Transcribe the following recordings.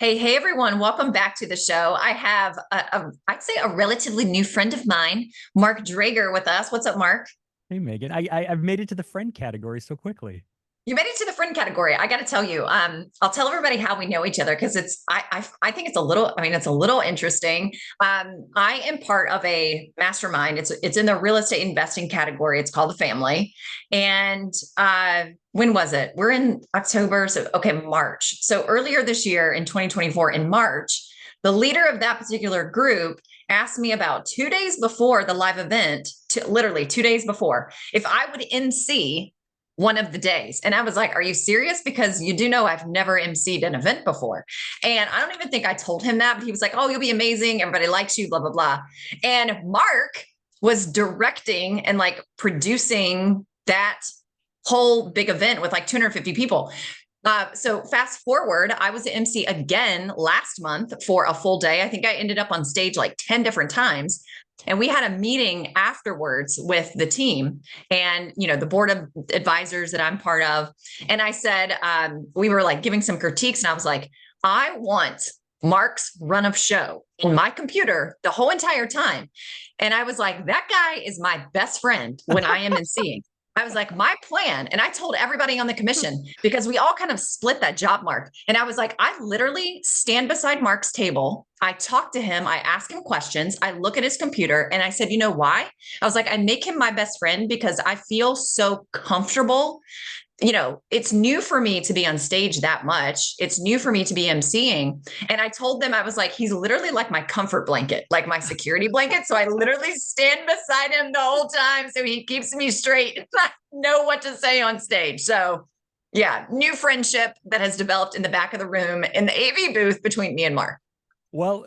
Hey everyone, welcome back to the show. I have I'd say a relatively new friend of mine, Mark Drager with us. What's up, Mark? Hey Megan, I've made it to the friend category so quickly. You made it to the friend category. I got to tell you, I'll tell everybody how we know each other because I think it's a little, it's a little interesting. I am part of a mastermind. It's in the real estate investing category. It's called the Family. And when was it? We're in October. So, okay, March. So earlier this year in 2024, in March, the leader of that particular group asked me about 2 days before the live event, literally 2 days before, if I would MC one of the days. And I was like, are you serious? Because you do know I've never emceed an event before. And I don't even think I told him that, but he was like, oh, you'll be amazing. Everybody likes you, blah, blah, blah. And Mark was directing and like producing that whole big event with like 250 people. So fast forward, I was the MC again last month for a full day. I think I ended up on stage like 10 different times. And we had a meeting afterwards with the team and, the board of advisors that I'm part of. And I said, we were like giving some critiques and I was like, I want Mark's run of show in my computer the whole entire time. And I was like, that guy is my best friend when I am emceeing. I was like, my plan, and I told everybody on the commission because we all kind of split that job, Mark. And I was like, I literally stand beside Mark's table. I talk to him. I ask him questions. I look at his computer and I said, you know why? I was like, I make him my best friend because I feel so comfortable. It's new for me to be on stage that much. It's new for me to be emceeing. And I told them, I was like, he's literally like my comfort blanket, like my security blanket. So I literally stand beside him the whole time. So he keeps me straight and I know what to say on stage. So yeah, new friendship that has developed in the back of the room in the AV booth between me and Mark. Well,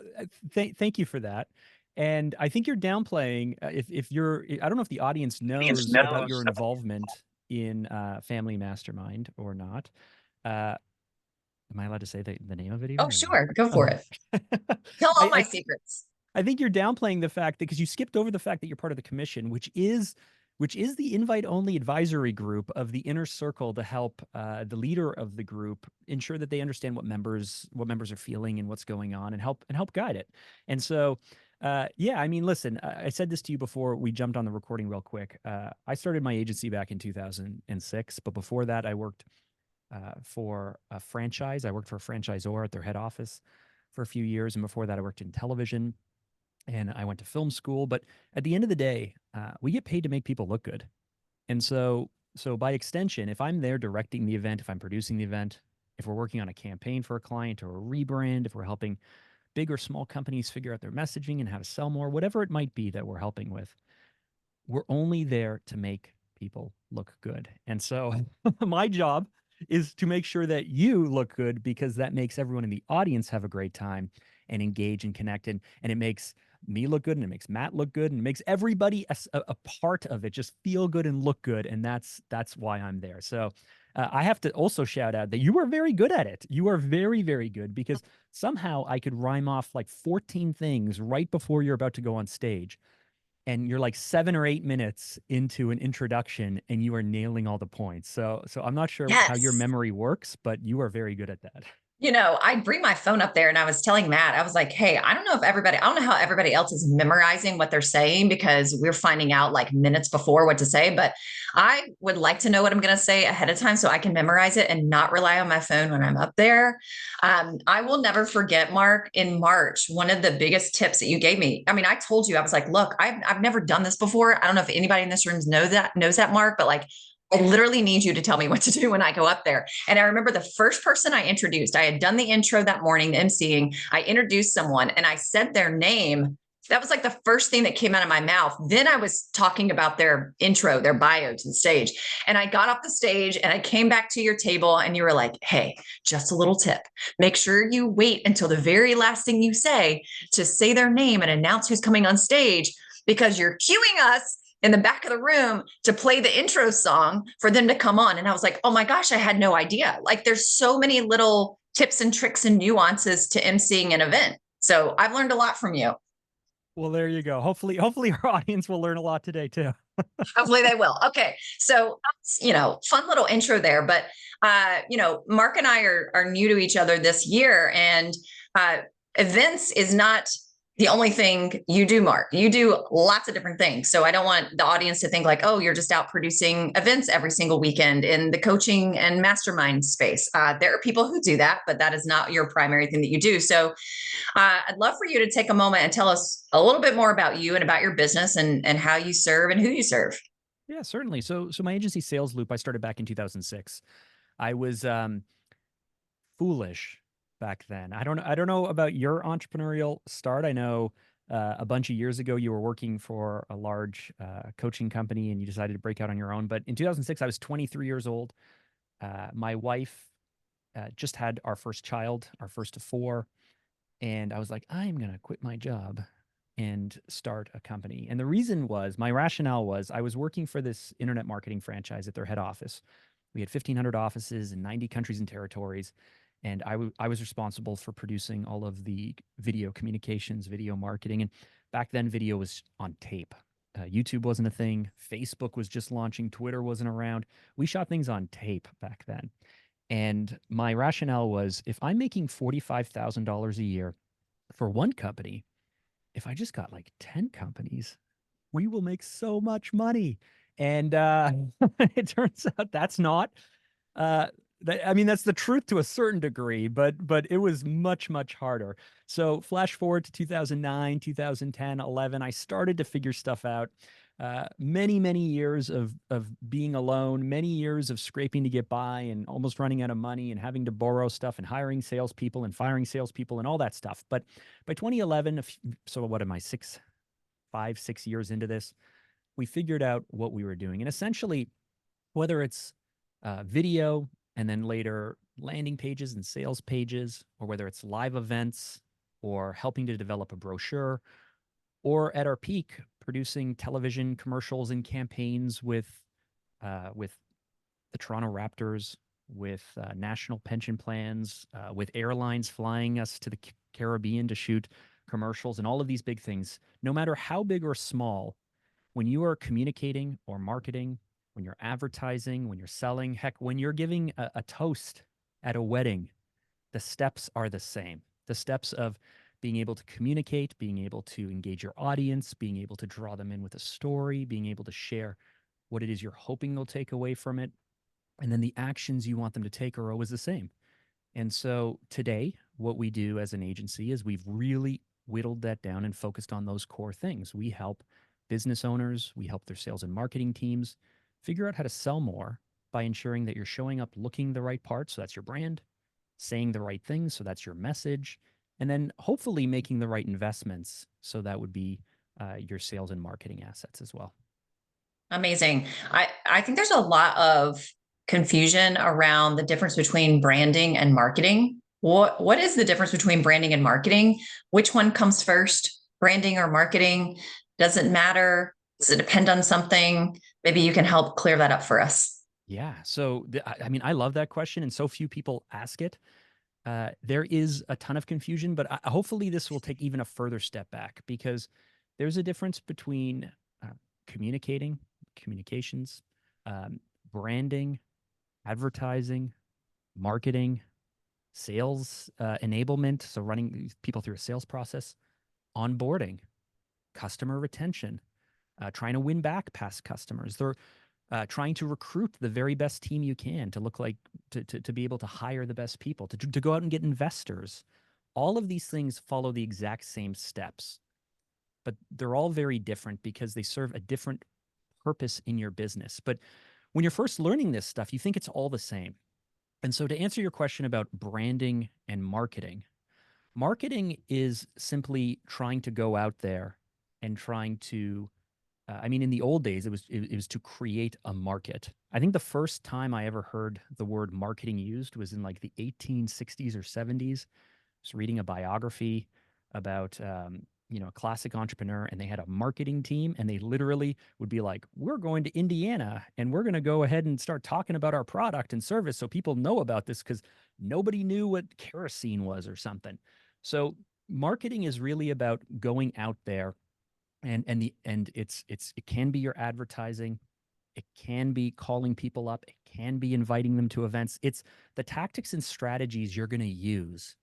thank you for that. And I think you're downplaying if you're, I don't know if the audience knows about your involvement in Family Mastermind or not. Am I allowed to say the name of it even Oh, or no? sure. Go for Oh. it. Tell all my I, secrets. I think you're downplaying the fact that because you skipped over the fact that you're part of the commission, which is the invite-only advisory group of the inner circle to help the leader of the group ensure that they understand what members are feeling and what's going on and help guide it. And so, yeah, I mean, listen, I said this to you before we jumped on the recording real quick. I started my agency back in 2006, but before that, I worked for a franchise. I worked for a franchisor at their head office for a few years, and before that, I worked in television and I went to film school. But at the end of the day, we get paid to make people look good. And so by extension, if I'm there directing the event, if I'm producing the event, if we're working on a campaign for a client or a rebrand, if we're helping big or small companies figure out their messaging and how to sell more, whatever it might be that we're helping with, we're only there to make people look good. And so my job is to make sure that you look good because that makes everyone in the audience have a great time and engage and connect. And it makes me look good and it makes Matt look good and it makes everybody a part of it just feel good and look good. And that's why I'm there. So I have to also shout out that you are very good at it. You are very, very good because somehow I could rhyme off like 14 things right before you're about to go on stage. And you're like 7 or 8 minutes into an introduction and you are nailing all the points. So I'm not sure how your Yes. memory works, but you are very good at that. I bring my phone up there and I was telling Matt, I was like, hey, I don't know how everybody else is memorizing what they're saying because we're finding out like minutes before what to say. But I would like to know what I'm going to say ahead of time so I can memorize it and not rely on my phone when I'm up there. I will never forget, Mark, in March, one of the biggest tips that you gave me. I mean, I told you, I was like, look, I've never done this before. I don't know if anybody in this room knows that, Mark, but like, I literally need you to tell me what to do when I go up there. And I remember the first person I introduced, I had done the intro that morning, the emceeing. I introduced someone and I said their name. That was like the first thing that came out of my mouth. Then I was talking about their intro, their bio to the stage. And I got off the stage and I came back to your table and you were like, hey, just a little tip. Make sure you wait until the very last thing you say to say their name and announce who's coming on stage because you're cueing us in the back of the room to play the intro song for them to come on. And I was like, oh my gosh, I had no idea. Like there's so many little tips and tricks and nuances to emceeing an event. So I've learned a lot from you. Well, there you go. Hopefully our audience will learn a lot today too. Hopefully they will. Okay. So, fun little intro there. But, Mark and I are new to each other this year. And uh, events is not the only thing you do, Mark. You do lots of different things. So I don't want the audience to think like, oh, you're just out producing events every single weekend in the coaching and mastermind space. There are people who do that, but that is not your primary thing that you do. So I'd love for you to take a moment and tell us a little bit more about you and about your business and how you serve and who you serve. Yeah, certainly. So my agency Sales Loop, I started back in 2006. I was foolish back then. I don't know about your entrepreneurial start. I know a bunch of years ago you were working for a large coaching company and you decided to break out on your own. But in 2006, I was 23 years old. My wife just had our first child, our first of four, and I was like, I'm gonna quit my job and start a company. And the reason was, my rationale was, I was working for this internet marketing franchise at their head office. We had 1,500 offices in 90 countries and territories. And I was responsible for producing all of the video communications, video marketing. And back then, video was on tape. YouTube wasn't a thing. Facebook was just launching. Twitter wasn't around. We shot things on tape back then. And my rationale was, if I'm making $45,000 a year for one company, if I just got like 10 companies, we will make so much money. And it turns out that's not. I mean, that's the truth to a certain degree, but it was much, much harder. So flash forward to 2009, 2010, 11, I started to figure stuff out. Many, many years of being alone, many years of scraping to get by and almost running out of money and having to borrow stuff and hiring salespeople and firing salespeople and all that stuff. But by 2011, so what am I, 5, 6 years into this, we figured out what we were doing. And essentially, whether it's video and then later landing pages and sales pages, or whether it's live events or helping to develop a brochure, or at our peak, producing television commercials and campaigns with the Toronto Raptors, with national pension plans, with airlines flying us to the Caribbean to shoot commercials and all of these big things, no matter how big or small, when you are communicating or marketing, when you're advertising, when you're selling, heck, when you're giving a toast at a wedding, the steps are the same. The steps of being able to communicate, being able to engage your audience, being able to draw them in with a story, being able to share what it is you're hoping they'll take away from it. And then the actions you want them to take are always the same. And so today, what we do as an agency is we've really whittled that down and focused on those core things. We help business owners, we help their sales and marketing teams figure out how to sell more by ensuring that you're showing up looking the right part. So that's your brand, saying the right things. So that's your message. And then hopefully making the right investments. So that would be your sales and marketing assets as well. Amazing. I think there's a lot of confusion around the difference between branding and marketing. What is the difference between branding and marketing? Which one comes first, branding or marketing? Does it matter? Does it depend on something? Maybe you can help clear that up for us. Yeah. So, I mean, I love that question, and so few people ask it. There is a ton of confusion, but hopefully this will take even a further step back, because there's a difference between communicating, communications, branding, advertising, marketing, sales enablement. So running people through a sales process, onboarding, customer retention, trying to win back past customers. They're trying to recruit the very best team you can to look like to be able to hire the best people, to go out and get investors. All of these things follow the exact same steps, but they're all very different because they serve a different purpose in your business. But when you're first learning this stuff, you think it's all the same. And so to answer your question about branding and marketing, marketing is simply trying to go out there and trying to I mean, in the old days, it was to create a market. I think the first time I ever heard the word marketing used was in like the 1860s or 70s. I was reading a biography about a classic entrepreneur, and they had a marketing team, and they literally would be like, "We're going to Indiana, and we're going to go ahead and start talking about our product and service, so people know about this," because nobody knew what kerosene was or something. So marketing is really about going out there And it can be your advertising, it can be calling people up, it can be inviting them to events. It's the tactics and strategies you're going to use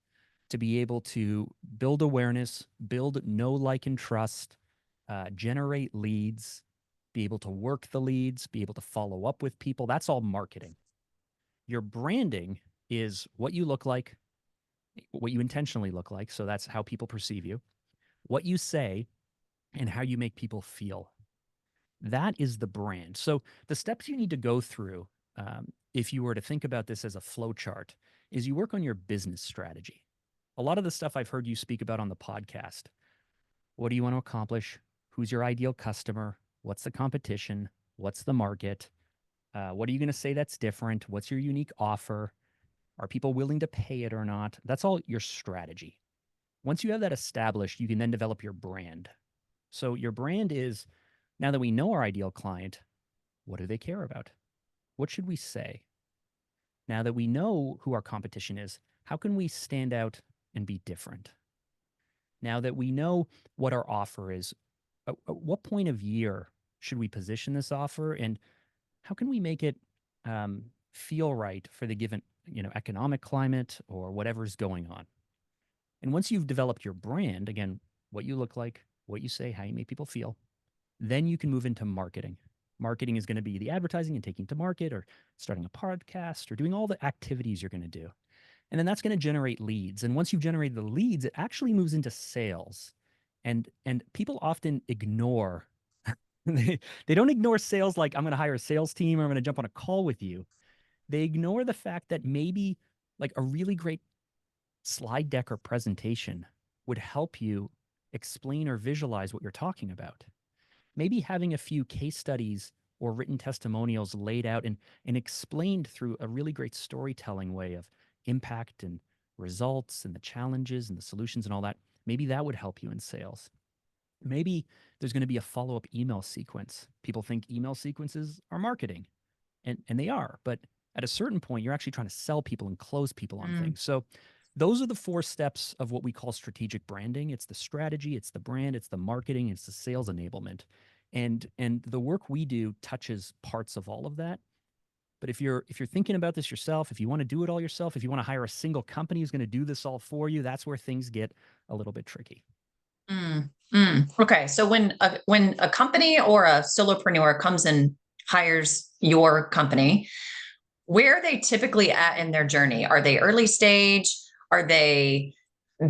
to be able to build awareness, build know, like, and trust, generate leads, be able to work the leads, be able to follow up with people. That's all marketing. Your branding is what you look like, what you intentionally look like. So that's how people perceive you, what you say, and how you make people feel. That is the brand. So the steps you need to go through, if you were to think about this as a flow chart, is you work on your business strategy. A lot of the stuff I've heard you speak about on the podcast. What do you want to accomplish? Who's your ideal customer? What's the competition? What's the market? What are you going to say that's different? What's your unique offer? Are people willing to pay it or not? That's all your strategy. Once you have that established, you can then develop your brand. So your brand is, now that we know our ideal client, what do they care about? What should we say? Now that we know who our competition is, how can we stand out and be different? Now that we know what our offer is, at what point of year should we position this offer, and how can we make it feel right for the given economic climate or whatever's going on? And once you've developed your brand, again, what you look like, what you say, how you make people feel, then you can move into marketing. Marketing is going to be the advertising and taking to market, or starting a podcast, or doing all the activities you're going to do. And then that's going to generate leads. And once you've generated the leads, it actually moves into sales. And people often ignore they don't ignore sales like, I'm going to hire a sales team or I'm going to jump on a call with you. They ignore the fact that maybe like a really great slide deck or presentation would help you explain or visualize what you're talking about. Maybe having a few case studies or written testimonials laid out and explained through a really great storytelling way of impact and results and the challenges and the solutions and all that, maybe that would help you in sales. Maybe there's going to be a follow-up email sequence. People think email sequences are marketing, and they are, but at a certain point, you're actually trying to sell people and close people on things. So those are the 4 steps of what we call strategic branding. It's the strategy, it's the brand, it's the marketing, it's the sales enablement. And the work we do touches parts of all of that. But if you're thinking about this yourself, if you want to do it all yourself, if you want to hire a single company who's going to do this all for you, that's where things get a little bit tricky. Okay, so when a company or a solopreneur comes and hires your company, where are they typically at in their journey? Are they early stage? Are they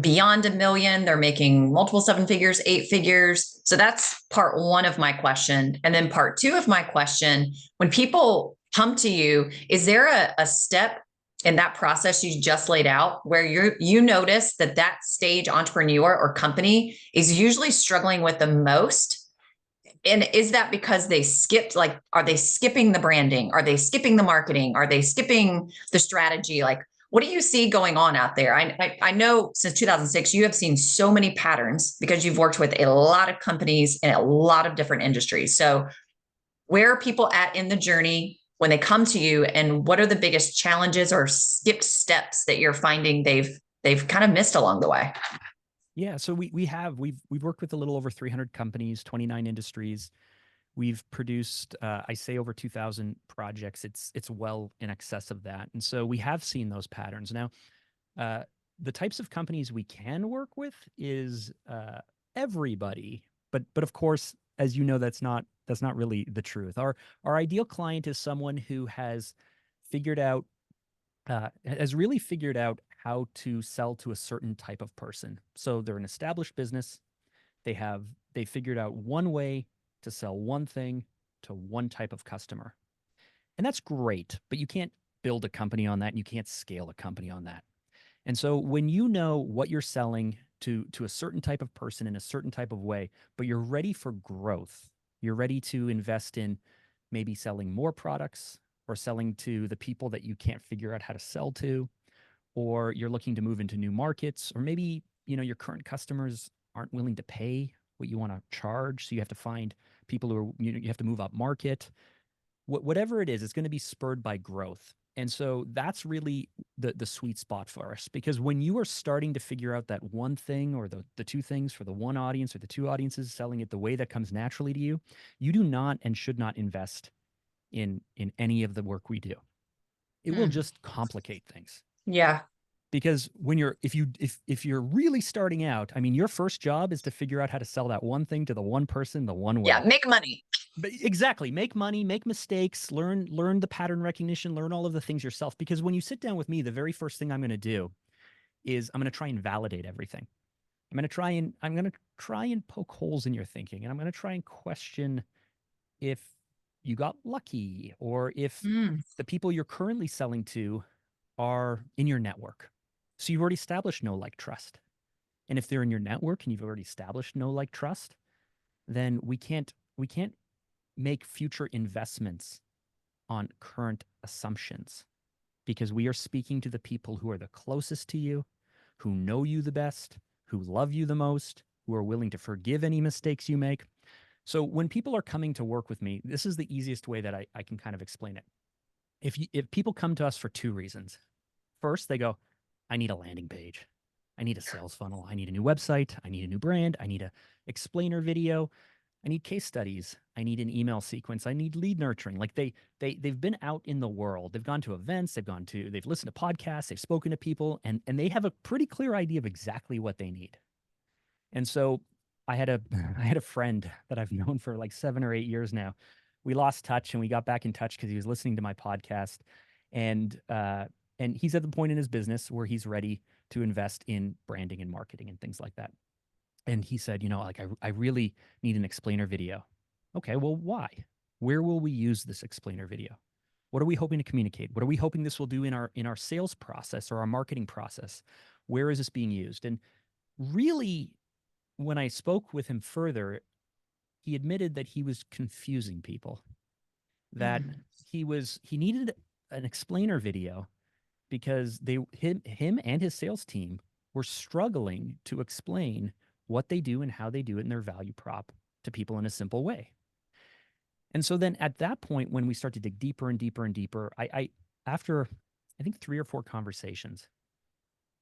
beyond $1 million? They're making multiple 7 figures, 8 figures. So that's part 1 of my question. And then part 2 of my question, when people come to you, is there a step in that process you just laid out where you notice that stage entrepreneur or company is usually struggling with the most? And is that because they skipped, like, are they skipping the branding? Are they skipping the marketing? Are they skipping the strategy? Like, what do you see going on out there? I know since 2006, you have seen so many patterns because you've worked with a lot of companies in a lot of different industries. So where are people at in the journey when they come to you, and what are the biggest challenges or skipped steps that you're finding they've kind of missed along the way? Yeah, so we've worked with a little over 300 companies, 29 industries. We've produced, I say, over 2,000 projects. It's well in excess of that, and so we have seen those patterns. Now, the types of companies we can work with is everybody, but of course, as you know, that's not really the truth. Our ideal client is someone who has figured out really figured out how to sell to a certain type of person. So they're an established business. They figured out one way to sell one thing to one type of customer. And that's great, but you can't build a company on that, and you can't scale a company on that. And so when you know what you're selling to a certain type of person in a certain type of way, but you're ready for growth, you're ready to invest in maybe selling more products or selling to the people that you can't figure out how to sell to, or you're looking to move into new markets, or maybe, your current customers aren't willing to pay what you want to charge. So you have to find people who are, you have to move up market. Whatever it is, it's going to be spurred by growth. And so that's really the sweet spot for us, because when you are starting to figure out that one thing or the two things for the one audience or the two audiences, selling it the way that comes naturally to you, you do not and should not invest in any of the work we do. It will Mm. just complicate things. Yeah. Because when you're if you're really starting out, I mean, your first job is to figure out how to sell that one thing to the one person the one way. Yeah. Make money. But exactly, make money, make mistakes, learn the pattern recognition, learn all of the things yourself. Because when you sit down with me, the very first thing I'm going to do is I'm going to try and validate everything. I'm going to try and poke holes in your thinking, and I'm going to try and question if you got lucky, or if Mm. the people you're currently selling to are in your network. So you've already established know, like, trust. And if they're in your network and you've already established know, like, trust, then we can't make future investments on current assumptions, because we are speaking to the people who are the closest to you, who know you the best, who love you the most, who are willing to forgive any mistakes you make. So when people are coming to work with me, this is the easiest way that I can kind of explain it. If people come to us for two reasons. First, they go, I need a landing page. I need a sales funnel. I need a new website. I need a new brand. I need a explainer video. I need case studies. I need an email sequence. I need lead nurturing. Like they've been out in the world. They've gone to events. They've listened to podcasts. They've spoken to people, and they have a pretty clear idea of exactly what they need. And so I had a I had a friend that I've known for like 7 or 8 years now. We lost touch, and we got back in touch because he was listening to my podcast, and he's at the point in his business where he's ready to invest in branding and marketing and things like that. And he said, like, I really need an explainer video. Okay, well, why? Where will we use this explainer video? What are we hoping to communicate? What are we hoping this will do in our sales process or our marketing process? Where is this being used? And really, when I spoke with him further, he admitted that he was confusing people, that Mm. he needed an explainer video because him and his sales team were struggling to explain what they do and how they do it in their value prop to people in a simple way. And so then at that point, when we start to dig deeper and deeper and deeper, I after I think 3 or 4 conversations,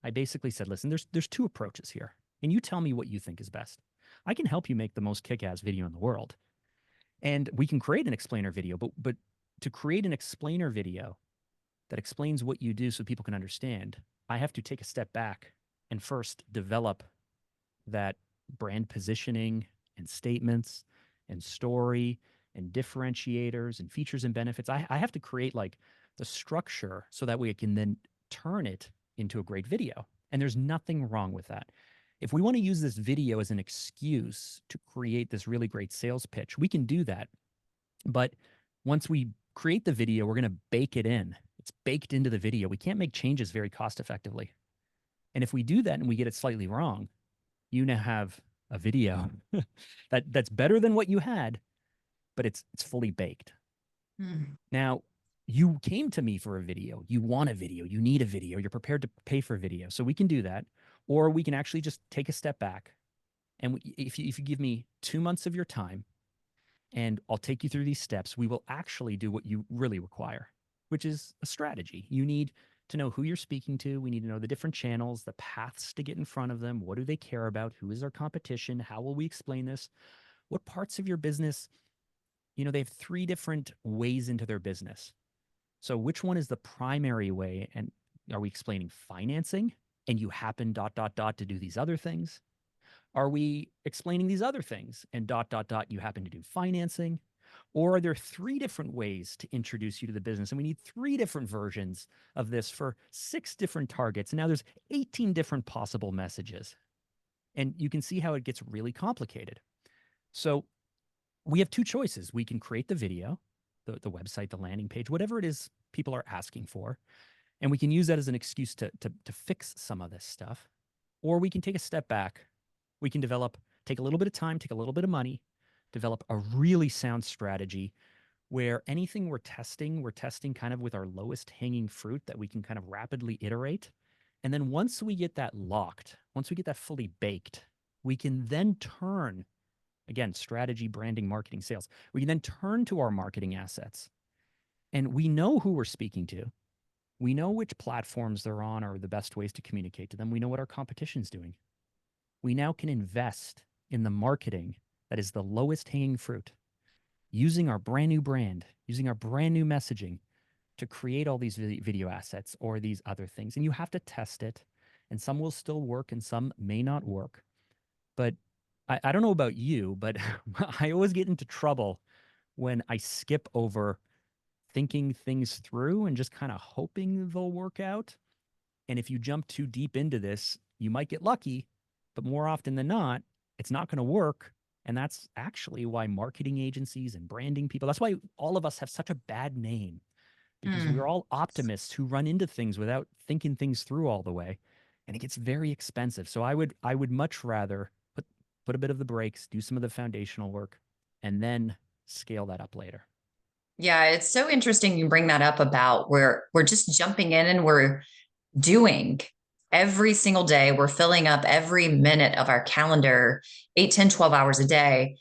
I basically said, listen, there's two approaches here, and you tell me what you think is best. I can help you make the most kick-ass video in the world, and we can create an explainer video, but to create an explainer video that explains what you do so people can understand, I have to take a step back and first develop that brand positioning and statements and story and differentiators and features and benefits. I have to create like the structure so that way I can then turn it into a great video. And there's nothing wrong with that. If we want to use this video as an excuse to create this really great sales pitch, we can do that. But once we create the video, we're going to bake it in. It's baked into the video. We can't make changes very cost effectively. And if we do that and we get it slightly wrong, you now have a video that's better than what you had, but it's fully baked. Mm. Now, you came to me for a video. You want a video. You need a video. You're prepared to pay for video. So we can do that. Or we can actually just take a step back. And if you give me 2 months of your time, and I'll take you through these steps, we will actually do what you really require, which is a strategy. You need to know who you're speaking to. We need to know the different channels, the paths to get in front of them. What do they care about? Who is our competition? How will we explain this? What parts of your business, they have 3 different ways into their business. So which one is the primary way? And are we explaining financing and you happen ... to do these other things? Are we explaining these other things and ... you happen to do financing? Or are there 3 different ways to introduce you to the business? And we need 3 different versions of this for 6 different targets. And now there's 18 different possible messages. And you can see how it gets really complicated. So we have 2 choices. We can create the video, the website, the landing page, whatever it is people are asking for. And we can use that as an excuse to fix some of this stuff. Or we can take a step back. We can take a little bit of time, take a little bit of money, develop a really sound strategy where anything we're testing kind of with our lowest hanging fruit that we can kind of rapidly iterate. And then once we get that locked, once we get that fully baked, we can then turn, again, strategy, branding, marketing, sales. We can then turn to our marketing assets. And we know who we're speaking to. We know which platforms they're on are the best ways to communicate to them. We know what our competition's doing. We now can invest in the marketing that is the lowest hanging fruit, using our brand new brand, using our brand new messaging to create all these video assets or these other things. And you have to test it. And some will still work and some may not work. But I don't know about you, but I always get into trouble when I skip over thinking things through and just kind of hoping they'll work out. And if you jump too deep into this, you might get lucky, but more often than not, it's not going to work. And that's actually why marketing agencies and branding people, that's why all of us have such a bad name, because we're all optimists who run into things without thinking things through all the way. And it gets very expensive. So I would much rather put a bit of the brakes, do some of the foundational work, and then scale that up later. Yeah, it's so interesting you bring that up about where we're just jumping in and we're doing every single day. We're filling up every minute of our calendar, 8, 10, 12 hours a day.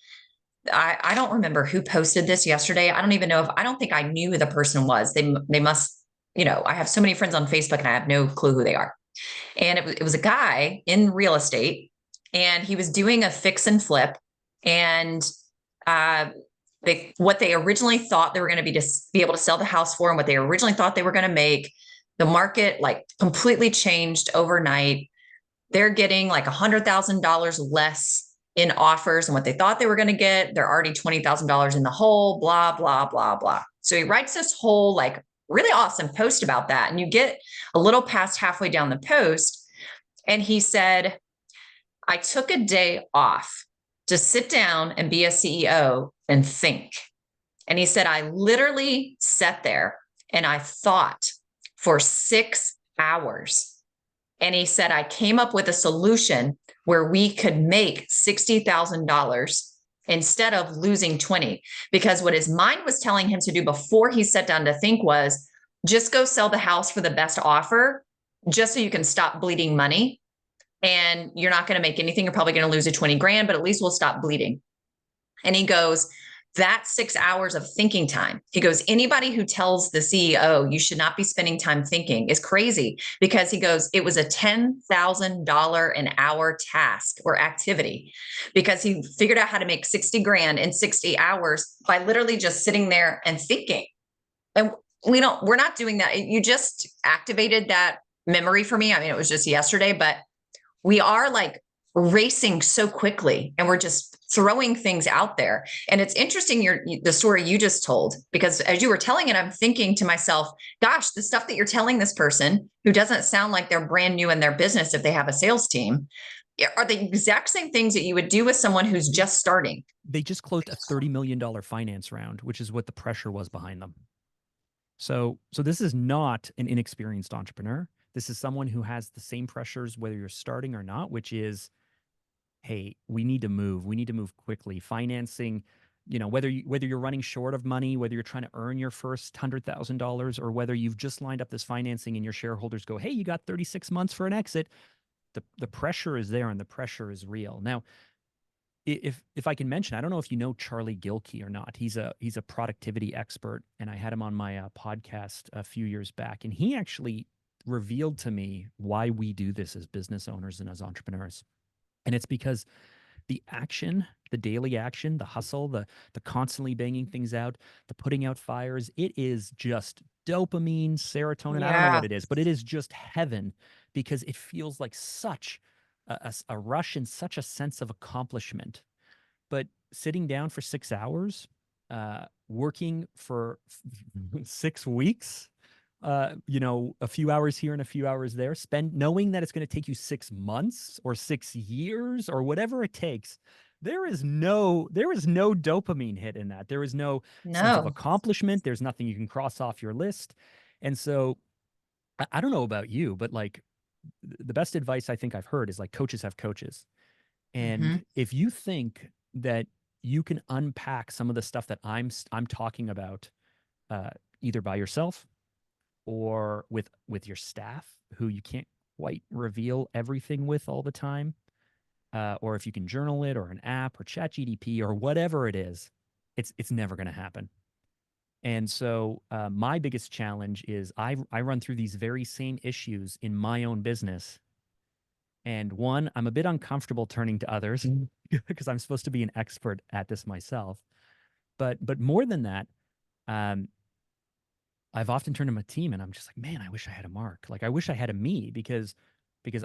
I don't remember who posted this yesterday. I don't even know I don't think I knew who the person was. They must, I have so many friends on Facebook and I have no clue who they are. And it was a guy in real estate and he was doing a fix and flip. And what they originally thought they were going to be able to sell the house for and what they originally thought they were going to make, the market like completely changed overnight. They're getting like $100,000 less in offers than what they thought they were going to get. They're already $20,000 in the hole, blah, blah, blah, blah. So he writes this whole like really awesome post about that. And you get a little past halfway down the post. And he said, I took a day off to sit down and be a CEO and think. And he said, I literally sat there and I thought for 6 hours. And he said, I came up with a solution where we could make $60,000 instead of losing 20. Because what his mind was telling him to do before he sat down to think was just go sell the house for the best offer, just so you can stop bleeding money. And you're not going to make anything. You're probably going to lose a 20 grand, but at least we'll stop bleeding. And he goes, that's 6 hours of thinking time. He goes, anybody who tells the CEO you should not be spending time thinking is crazy, because he goes, it was a $10,000 an hour task or activity, because he figured out how to make 60 grand in 60 hours by literally just sitting there and thinking. And we're not doing that. You just activated that memory for me. I mean, it was just yesterday, but we are like racing so quickly and we're just throwing things out there. And it's interesting, the story you just told, because as you were telling it, I'm thinking to myself, gosh, the stuff that you're telling this person who doesn't sound like they're brand new in their business, if they have a sales team, are the exact same things that you would do with someone who's just starting. They just closed a $30 million finance round, which is what the pressure was behind them. So this is not an inexperienced entrepreneur. This is someone who has the same pressures, whether you're starting or not, which is, hey, we need to move. We need to move quickly. Financing, whether you're running short of money, whether you're trying to earn your first $100,000, or whether you've just lined up this financing and your shareholders go, hey, you got 36 months for an exit. The pressure is there and the pressure is real. Now, if I can mention, I don't know if you know Charlie Gilkey or not. He's a productivity expert, and I had him on my podcast a few years back, and he actually revealed to me why we do this as business owners and as entrepreneurs. And it's because the action, the daily action, the hustle, the constantly banging things out, the putting out fires, it is just dopamine, serotonin. Yeah. I don't know what it is, but it is just heaven, because it feels like such a rush and such a sense of accomplishment. But sitting down for 6 hours, working for 6 weeks, a few hours here and a few hours there, knowing that it's going to take you 6 months or 6 years or whatever it takes. There is no dopamine hit in that. There is no sense of accomplishment. There's nothing you can cross off your list. And so I don't know about you, but like the best advice I think I've heard is like coaches have coaches. And if you think that you can unpack some of the stuff that I'm talking about, either by yourself or with your staff, who you can't quite reveal everything with all the time, or if you can journal it, or an app, or ChatGPT, or whatever it is, it's never going to happen. And so my biggest challenge is I run through these very same issues in my own business. And one, I'm a bit uncomfortable turning to others because I'm supposed to be an expert at this myself. But more than that, um, I've often turned to my team and I'm just like, man, I wish I had a Mark. Like I wish I had a me because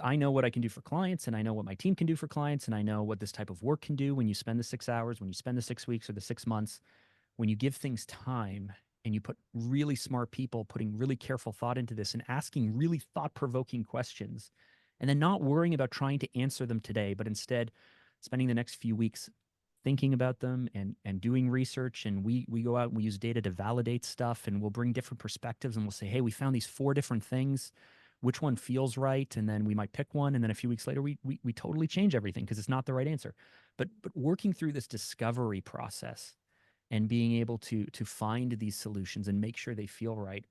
I know what I can do for clients and I know what my team can do for clients and I know what this type of work can do when you spend the 6 hours, when you spend the 6 weeks or the 6 months, when you give things time and you put really smart people putting really careful thought into this and asking really thought-provoking questions and then not worrying about trying to answer them today, but instead spending the next few weeks thinking about them and doing research. And we go out and we use data to validate stuff and we'll bring different perspectives and we'll say, hey, we found these 4 different things. Which one feels right? And then we might pick one. And then a few weeks later, we totally change everything because it's not the right answer. But working through this discovery process and being able to find these solutions and make sure they feel right.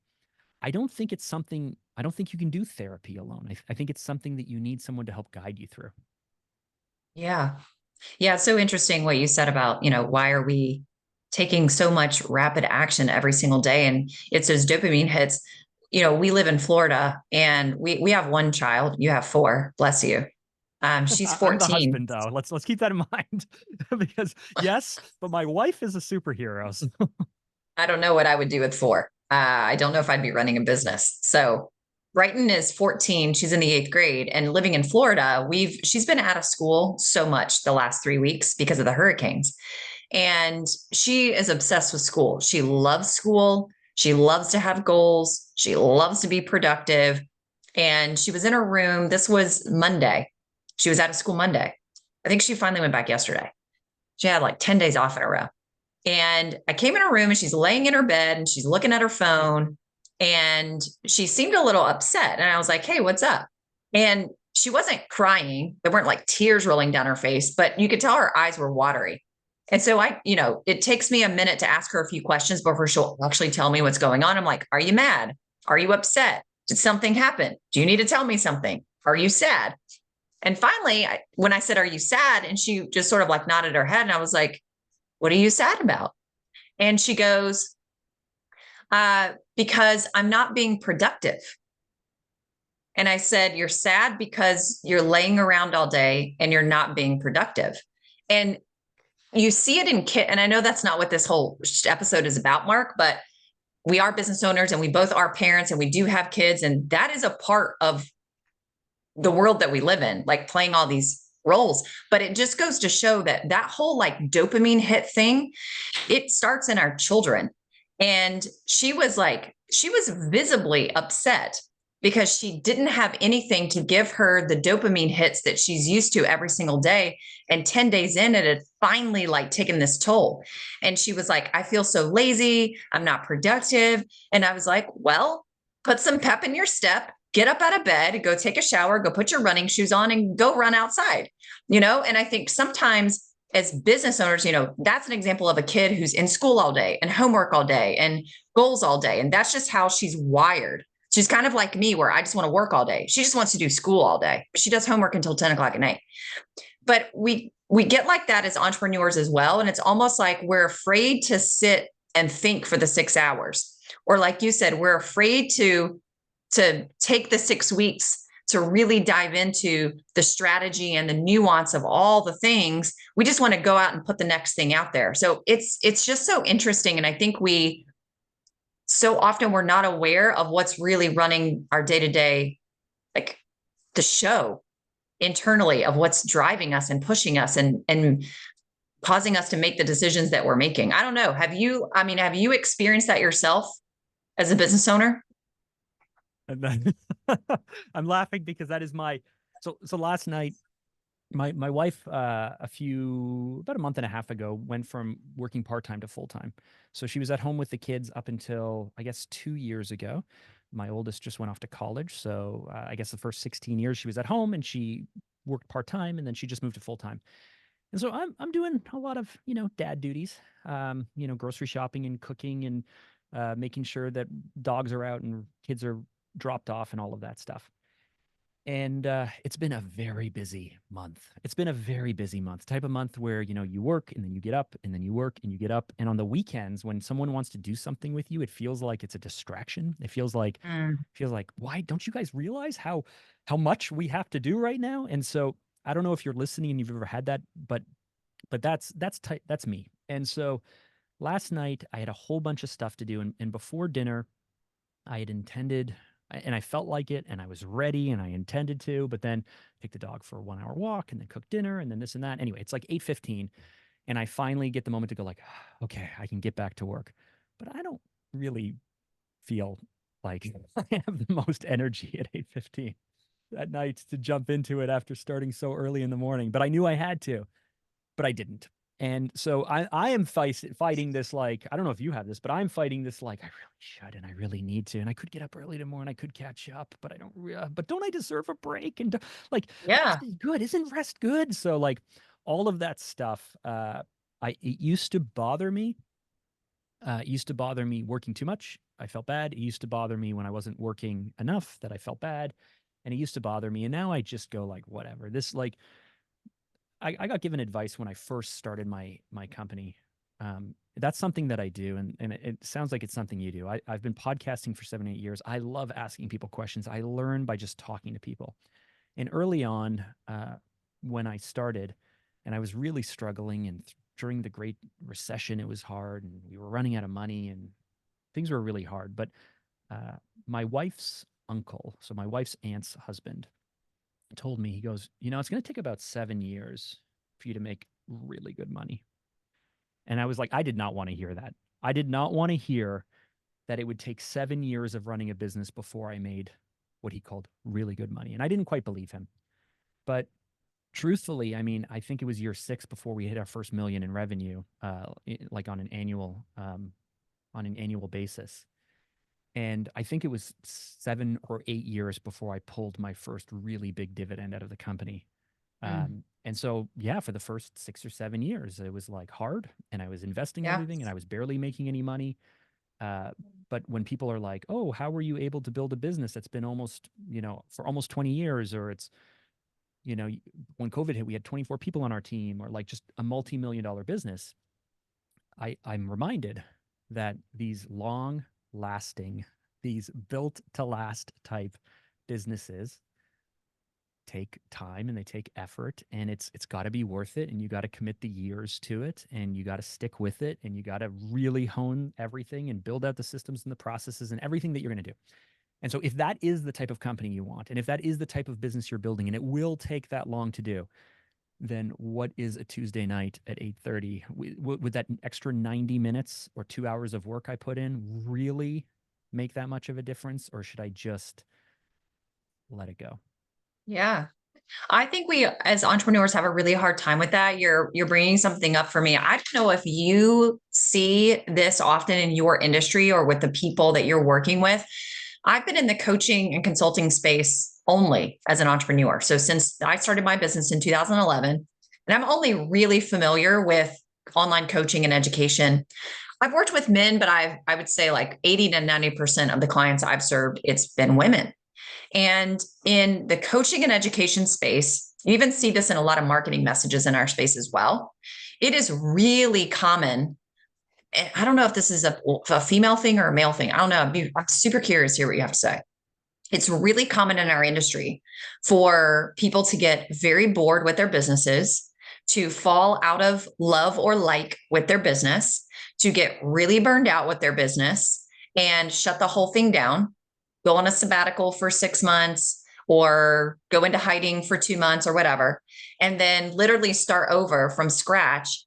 I don't think you can do therapy alone. I think it's something that you need someone to help guide you through. Yeah. Yeah. It's so interesting what you said about, why are we taking so much rapid action every single day? And it's those dopamine hits. We live in Florida and we have one child. You have 4, bless you. She's I'm the 14. husband, though. Let's keep that in mind because yes, but my wife is a superhero. So. I don't know what I would do with 4. I don't know if I'd be running a business. So Brighton is 14. She's in the 8th grade and living in Florida. She's been out of school so much the last 3 weeks because of the hurricanes. And she is obsessed with school. She loves school. She loves to have goals. She loves to be productive. And she was in her room. This was Monday. She was out of school Monday. I think she finally went back yesterday. She had like 10 days off in a row. And I came in her room and she's laying in her bed and she's looking at her phone and she seemed a little upset. And I was like, hey, what's up? And she wasn't crying. There weren't like tears rolling down her face, but you could tell her eyes were watery. And so it takes me a minute to ask her a few questions before she'll actually tell me what's going on. I'm like, are you mad? Are you upset? Did something happen? Do you need to tell me something? Are you sad? And finally, when I said, are you sad? And she just sort of like nodded her head. And I was like, what are you sad about? And she goes, because I'm not being productive. And I said, you're sad because you're laying around all day and you're not being productive. And you see it in kids. And I know that's not what this whole episode is about, Mark, but we are business owners and we both are parents and we do have kids. And that is a part of the world that we live in, like playing all these roles. But it just goes to show that whole like dopamine hit thing, it starts in our children. And she was visibly upset because she didn't have anything to give her the dopamine hits that she's used to every single day. And 10 days in, it had finally like taken this toll. And she was like, I feel so lazy. I'm not productive. And I was like, well, put some pep in your step, get up out of bed, go take a shower, go put your running shoes on and go run outside, And I think sometimes as business owners, that's an example of a kid who's in school all day and homework all day and goals all day. And that's just how she's wired. She's kind of like me, where I just want to work all day. She just wants to do school all day. She does homework until 10 o'clock at night. But we get like that as entrepreneurs as well. And it's almost like we're afraid to sit and think for the 6 hours. Or like you said, we're afraid to take the 6 weeks to really dive into the strategy and the nuance of all the things. We just want to go out and put the next thing out there. So it's just so interesting. And I think so often we're not aware of what's really running our day-to-day, like the show internally of what's driving us and pushing us and causing us to make the decisions that we're making. I don't know. Have you experienced that yourself as a business owner? And then I'm laughing because that is so last night my wife about a month and a half ago went from working part-time to full-time. So she was at home with the kids up until I guess 2 years ago. My oldest just went off to college, so I guess the first 16 years she was at home and she worked part-time and then she just moved to full-time. And so I'm doing a lot of, dad duties, grocery shopping and cooking and making sure that dogs are out and kids are dropped off and all of that stuff. And it's been a very busy month. It's been a very busy month, type of month where, you work and then you get up and then you work and you get up. And on the weekends, when someone wants to do something with you, it feels like it's a distraction. It feels like, why don't you guys realize how much we have to do right now? And so I don't know if you're listening and you've ever had that, but that's me. And so last night I had a whole bunch of stuff to do, and before dinner I had intended, and I felt like it, and I was ready, and I intended to, but then take the dog for a 1 hour walk, and then cook dinner, and then this and that. Anyway, it's like 8:15, and I finally get the moment to go like, okay, I can get back to work, but I don't really feel like I have the most energy at 8:15 that night to jump into it after starting so early in the morning. But I knew I had to, but I didn't. And so I am fighting this, like, I don't know if you have this, but I'm fighting this, like, I really should and I really need to. And I could get up early tomorrow and I could catch up, but I don't, but don't I deserve a break? And like, Yeah. rest is good. Isn't rest good? So, like, all of that stuff, it used to bother me. It used to bother me working too much. I felt bad. It used to bother me when I wasn't working enough that I felt bad. And it used to bother me. And now I just go like, whatever. This, like, I got given advice when I first started my company. That's something that I do, and it sounds like it's something you do. I've been podcasting for 7, 8 years. I love asking people questions. I learn by just talking to people. And early on, when I started, and I was really struggling, and during the Great Recession, it was hard, and we were running out of money, and things were really hard. But my wife's uncle, so my wife's aunt's husband, told me, he goes, it's going to take about 7 years for you to make really good money. And I was like, I did not want to hear that. I did not want to hear that it would take 7 years of running a business before I made what he called really good money. And I didn't quite believe him. But truthfully, I mean, I think it was year 6 before we hit our first million in revenue, like on an annual basis. And I think it was 7 or 8 years before I pulled my first really big dividend out of the company. And so, yeah, for the first 6 or 7 years, it was like hard, and I was investing Yeah. everything, and I was barely making any money. But when people are like, "Oh, how were you able to build a business that's been almost, for almost 20 years?" Or it's, when COVID hit, we had 24 people on our team, or like just a multi-million-dollar business. I'm reminded that these long-lasting, these built-to-last type businesses take time and they take effort, and it's got to be worth it, and you got to commit the years to it, and you got to stick with it, and you got to really hone everything and build out the systems and the processes and everything that you're going to do. And so if that is the type of company you want, and if that is the type of business you're building, and it will take that long to do, then what is a Tuesday night at 8:30? Would that extra 90 minutes or 2 hours of work I put in really make that much of a difference, or should I just let it go? Yeah. I think we as entrepreneurs have a really hard time with that. You're bringing something up for me. I don't know if you see this often in your industry or with the people that you're working with. I've been in the coaching and consulting space only as an entrepreneur. So since I started my business in 2011, and I'm only really familiar with online coaching and education. I've worked with men, but I would say like 80 to 90% of the clients I've served, it's been women. And in the coaching and education space, you even see this in a lot of marketing messages in our space as well. It is really common. And I don't know if this is a female thing or a male thing. I don't know. I'm super curious to hear what you have to say. It's really common in our industry for people to get very bored with their businesses, to fall out of love or like with their business, to get really burned out with their business and shut the whole thing down, go on a sabbatical for 6 months or go into hiding for 2 months or whatever, and then literally start over from scratch,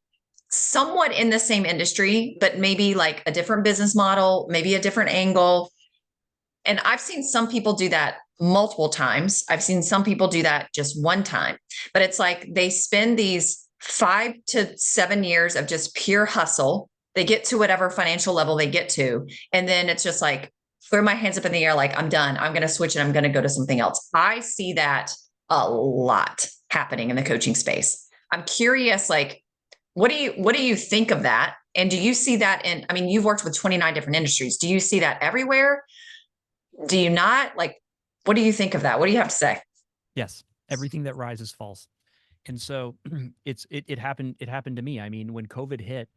somewhat in the same industry, but maybe like a different business model, maybe a different angle. And I've seen some people do that multiple times. I've seen some people do that just one time, but it's like they spend these 5 to 7 years of just pure hustle. They get to whatever financial level they get to. And then it's just like, throw my hands up in the air, like, I'm done. I'm going to switch and I'm going to go to something else. I see that a lot happening in the coaching space. I'm curious, like, what do you think of that? And do you see that I mean, you've worked with 29 different industries. Do you see that everywhere? Do you not? Like, what do you think of that? What do you have to say? Yes. Everything that rises falls. And so it happened to me. I mean, when COVID hit,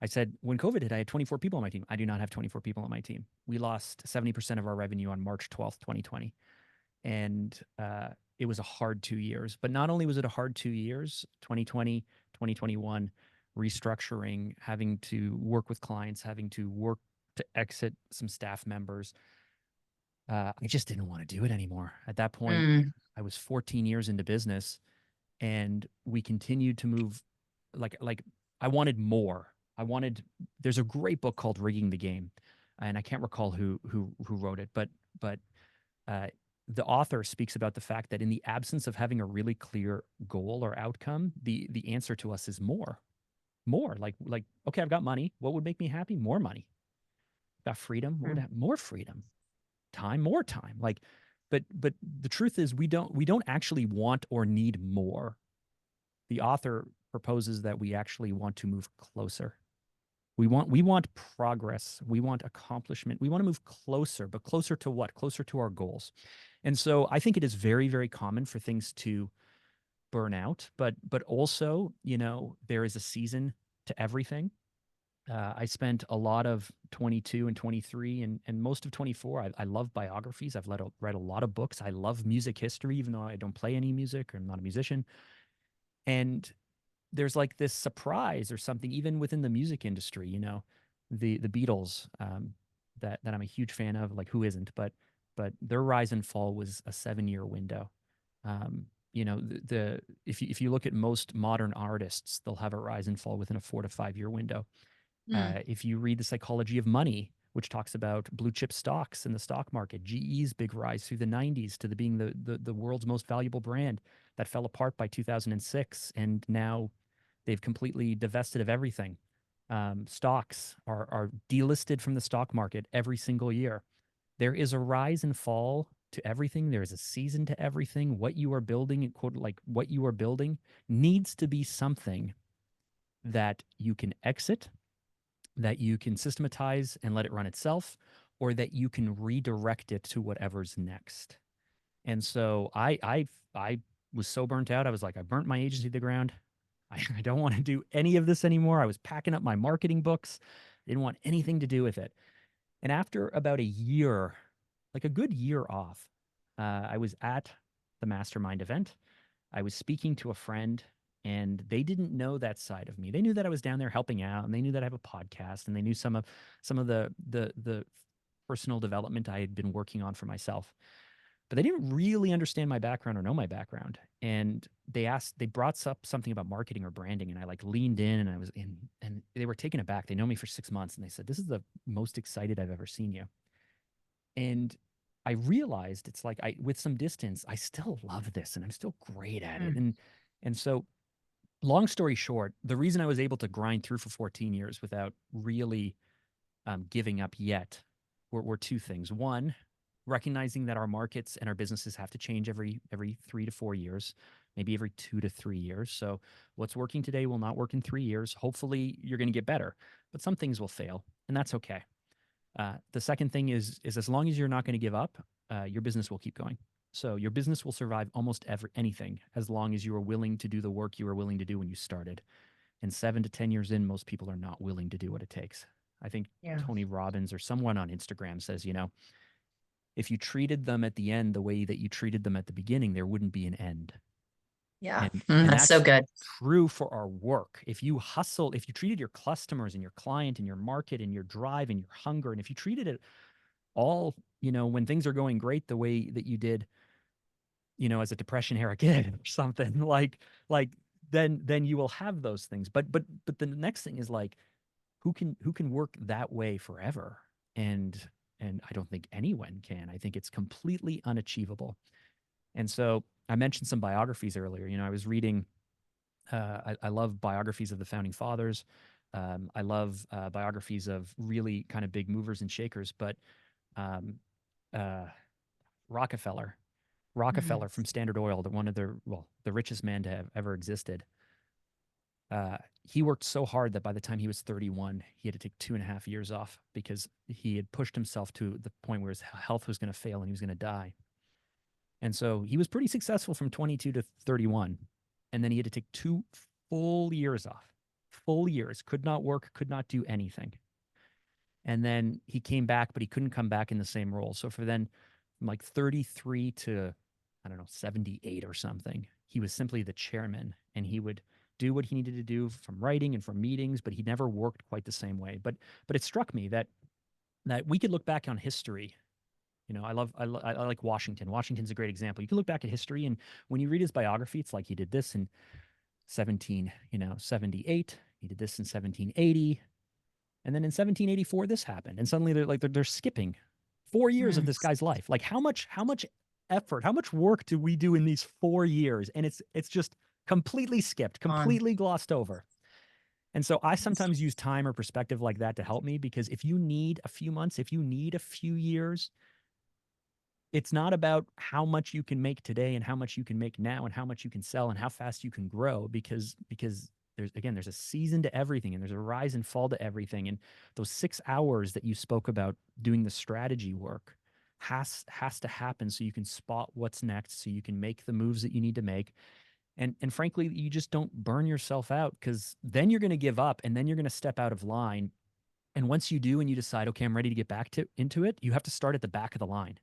I said, when COVID hit, I had 24 people on my team. I do not have 24 people on my team. We lost 70% of our revenue on March 12th, 2020. And it was a hard 2 years. But not only was it a hard 2 years, 2020, 2021, restructuring, having to work with clients, having to work to exit some staff members. I just didn't want to do it anymore. At that point, Mm, I was 14 years into business, and we continued to move. Like I wanted more. I wanted. There's a great book called Rigging the Game, and I can't recall who wrote it, but uh, the author speaks about the fact that in the absence of having a really clear goal or outcome, the answer to us is more, more. Like okay, I've got money. What would make me happy? More money. Got freedom. What would mm, have more freedom? Time, more time. Like, but the truth is we don't actually want or need more. The author proposes that we actually want to move closer. We want progress. We want accomplishment. We want to move closer, but closer to what? Closer to our goals. And so I think it is very, very common for things to burn out, but also, there is a season to everything. I spent a lot of 22 and 23 and most of 24. I love biographies. I've read a lot of books. I love music history, even though I don't play any music or I'm not a musician. And there's like this surprise or something, even within the music industry, the Beatles, that I'm a huge fan of. Like, who isn't? But their rise and fall was a 7-year window. If you look at most modern artists, they'll have a rise and fall within a 4 to 5 year window. mm, If you read The Psychology of Money, which talks about blue chip stocks in the stock market, GE's big rise through the 90s to being the world's most valuable brand, that fell apart by 2006, and now they've completely divested of everything. Stocks are delisted from the stock market every single year. There is a rise and fall to everything. There is a season to everything. What you are building, quote, like what you are building, needs to be something that you can exit, that you can systematize and let it run itself, or that you can redirect it to whatever's next. And so I was so burnt out. I was like, I burnt my agency to the ground. I don't want to do any of this anymore. I was packing up my marketing books. I didn't want anything to do with it. And after about a year, like a good year off, I was at the mastermind event. I was speaking to a friend, and they didn't know that side of me. They knew that I was down there helping out, and they knew that I have a podcast, and they knew some of the personal development I had been working on for myself. But they didn't really understand my background or know my background. And they brought up something about marketing or branding, and I like leaned in, and I was in, and they were taken aback. They know me for 6 months, and they said, "This is the most excited I've ever seen you." And I realized it's like with some distance, I still love this and I'm still great at it. mm, And so long story short, the reason I was able to grind through for 14 years without really giving up yet were two things. One, recognizing that our markets and our businesses have to change every 3 to 4 years, maybe every 2 to 3 years. So what's working today will not work in 3 years. Hopefully you're going to get better, but some things will fail, and that's okay. The second thing is as long as you're not going to give up, your business will keep going. So your business will survive almost anything as long as you are willing to do the work you were willing to do when you started. And 7 to 10 years in, most people are not willing to do what it takes. I think yeah. Tony Robbins or someone on Instagram says, if you treated them at the end the way that you treated them at the beginning, there wouldn't be an end. Yeah. And That's so that's good. true for our work. If you hustle, if you treated your customers and your client and your market and your drive and your hunger, and if you treated it all, when things are going great, the way that you did, as a depression era kid or something, like then you will have those things. But the next thing is like, who can work that way forever? And I don't think anyone can. I think it's completely unachievable. And so I mentioned some biographies earlier. I was reading. I love biographies of the founding fathers. I love biographies of really kind of big movers and shakers. But um, uh, Rockefeller, Mhm. Rockefeller from Standard Oil, the richest man to have ever existed. He worked so hard that by the time he was 31, he had to take 2.5 years off because he had pushed himself to the point where his health was going to fail and he was going to die. And so he was pretty successful from 22 to 31. And then he had to take 2 full years off. Full years. Could not work, could not do anything. And then he came back, but he couldn't come back in the same role. So for then from like 33 to, I don't know, 78 or something, he was simply the chairman, and he would do what he needed to do from writing and from meetings, but he never worked quite the same way. But it struck me that we could look back on history. You know, I like Washington. Washington's a great example. You can look back at history, and when you read his biography, it's like he did this in 78. He did this in 1780. And then in 1784, this happened. And suddenly they're skipping 4 years of Mm, this guy's life. Like how much effort, how much work do we do in these 4 years? And it's just completely skipped, on. completely glossed over. And so I sometimes use time or perspective like that to help me, because if you need a few months, if you need a few years, it's not about how much you can make today and how much you can make now and how much you can sell and how fast you can grow, because there's a season to everything, and there's a rise and fall to everything. And those 6 hours that you spoke about doing the strategy work has to happen so you can spot what's next, so you can make the moves that you need to make. And frankly, you just don't burn yourself out, because then you're going to give up, and then you're going to step out of line. And once you do and you decide, okay, I'm ready to get back into it, you have to start at the back of the line.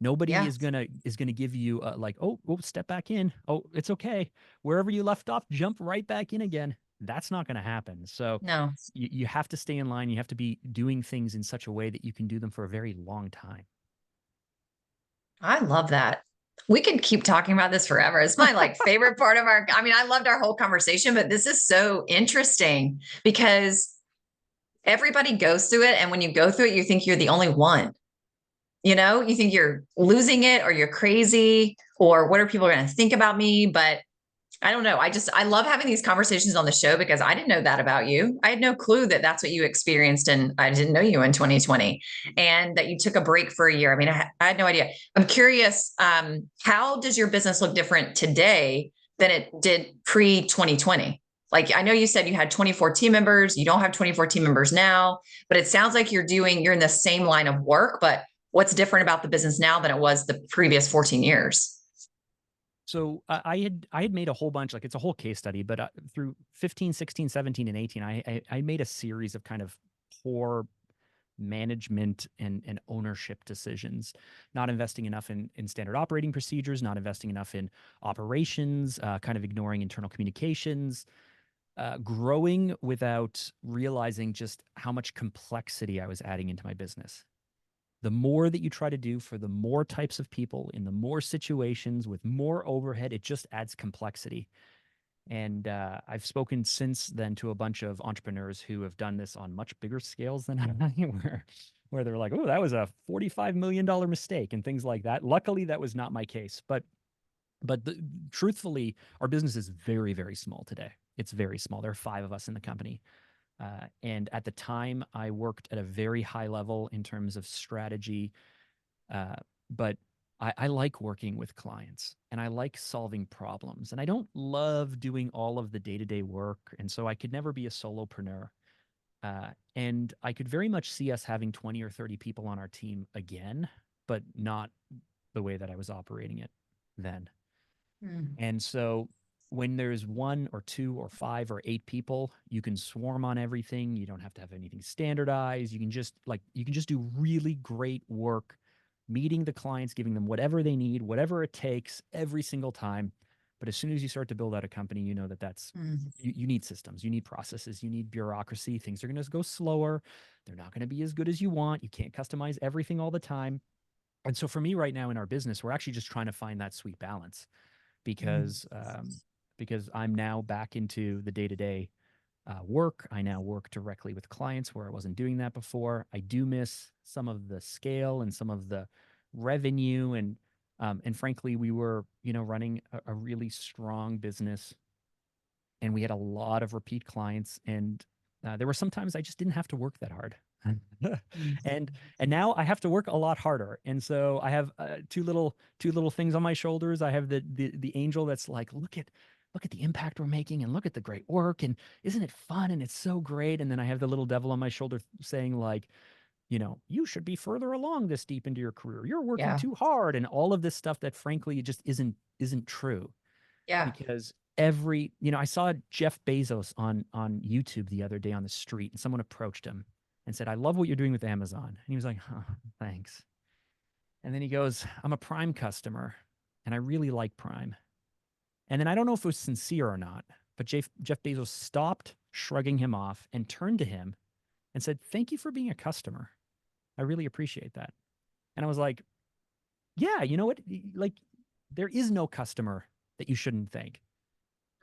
Nobody Yeah. is gonna give you like, oh, step back in. Oh, it's okay. Wherever you left off, jump right back in again. That's not going to happen. So No, you have to stay in line. You have to be doing things in such a way that you can do them for a very long time. I love that. We could keep talking about this forever. It's my like favorite part of our, I mean, I loved our whole conversation, but this is so interesting because everybody goes through it. And when you go through it, you think you're the only one. You know, you think you're losing it or you're crazy or what are people going to think about me? But I don't know. I love having these conversations on the show because I didn't know that about you. I had no clue that that's what you experienced. And I didn't know you in 2020 and that you took a break for a year. I mean, I had no idea. I'm curious, how does your business look different today than it did pre 2020? Like, I know you said you had 24 team members. You don't have 24 team members now, but it sounds like you're in the same line of work, but what's different about the business now than it was the previous 14 years? So I had made a whole bunch, like it's a whole case study, but through 15, 16, 17, and 18, I made a series of kind of poor management and ownership decisions, not investing enough in standard operating procedures, not investing enough in operations, kind of ignoring internal communications, growing without realizing just how much complexity I was adding into my business. The more that you try to do for the more types of people in the more situations with more overhead, it just adds complexity. And I've spoken since then to a bunch of entrepreneurs who have done this on much bigger scales than I, where they're like, oh, that was a $45 million mistake and things like that. Luckily, that was not my case. But truthfully, our business is very, very small today. It's very small. There are 5 of us in the company. And at the time, I worked at a very high level in terms of strategy. But I like working with clients and I like solving problems. And I don't love doing all of the day to day work. And so I could never be a solopreneur. And I could very much see us having 20 or 30 people on our team again, but not the way that I was operating it then. Hmm. And so when there's 1 or 2 or 5 or 8 people, you can swarm on everything. You don't have to have anything standardized. You can just do really great work meeting the clients, giving them whatever they need, whatever it takes every single time. But as soon as you start to build out a company, you know that Hmm. you need systems, you need processes, you need bureaucracy. Things are going to go slower. They're not going to be as good as you want. You can't customize everything all the time. And so for me right now in our business, we're actually just trying to find that sweet balance Hmm. because I'm now back into the day to day work. I now work directly with clients where I wasn't doing that before. I do miss some of the scale and some of the revenue and frankly, we were running a really strong business, and we had a lot of repeat clients, and there were sometimes I just didn't have to work that hard. and and now I have to work a lot harder. And so I have two little things on my shoulders. I have the angel that's like, look at the impact we're making and look at the great work and isn't it fun and it's so great. And then I have the little devil on my shoulder saying like, you should be further along this deep into your career. You're working Yeah. too hard, and all of this stuff that frankly just isn't true. Yeah. Because I saw Jeff Bezos on YouTube the other day on the street, and someone approached him and said, "I love what you're doing with Amazon." And he was like, "Huh, thanks." And then he goes, "I'm a Prime customer, and I really like Prime." And then I don't know if it was sincere or not, but Jeff Bezos stopped shrugging him off and turned to him and said, "Thank you for being a customer. I really appreciate that." And I was like, yeah, you know what? Like, there is no customer that you shouldn't thank.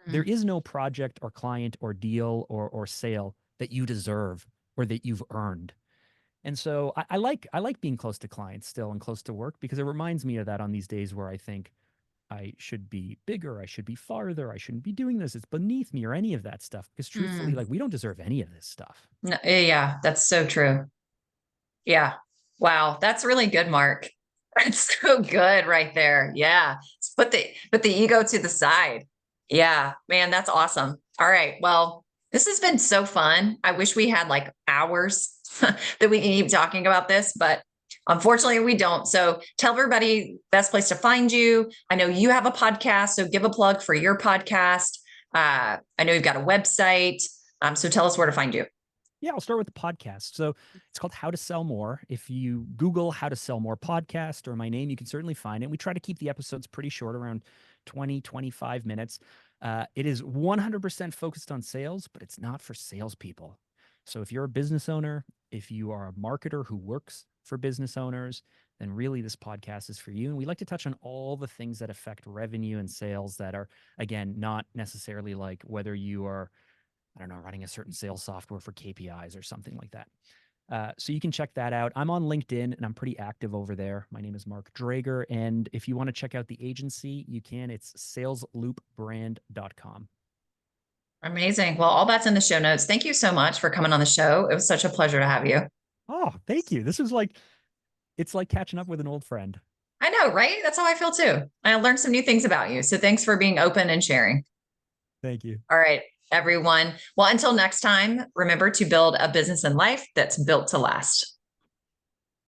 There is no project or client or deal or sale that you deserve or that you've earned. And so I like being close to clients still and close to work, because it reminds me of that on these days where I think I should be bigger, I should be farther, I shouldn't be doing this, it's beneath me, or any of that stuff. Because truthfully, like, we don't deserve any of this stuff. No, yeah, that's so true. Yeah. Wow. That's really good, Mark. That's so good right there. Yeah. Put the ego to the side. Yeah, man, that's awesome. All right. Well, this has been so fun. I wish we had like hours that we can keep talking about this, but unfortunately we don't. So tell everybody best place to find you. I know you have a podcast, so give a plug for your podcast. I know you've got a website. So tell us where to find you. Yeah, I'll start with the podcast. So it's called How to Sell More. If you Google How to Sell More podcast or my name, you can certainly find it. We try to keep the episodes pretty short, around 20, 25 minutes. It is 100% focused on sales, but it's not for salespeople. So if you're a business owner, if you are a marketer who works for business owners, then really this podcast is for you. And we like to touch on all the things that affect revenue and sales that are, again, not necessarily like whether you are, I don't know, running a certain sales software for KPIs or something like that. So you can check that out. I'm on LinkedIn and I'm pretty active over there. My name is Mark Drager. And if you want to check out the agency, you can. It's salesloopbrand.com. Amazing. Well, all that's in the show notes. Thank you so much for coming on the show. It was such a pleasure to have you. Oh, thank you. This is like, it's like catching up with an old friend. I know, right? That's how I feel too. I learned some new things about you. So thanks for being open and sharing. Thank you. All right, everyone. Well, until next time, remember to build a business and life that's built to last.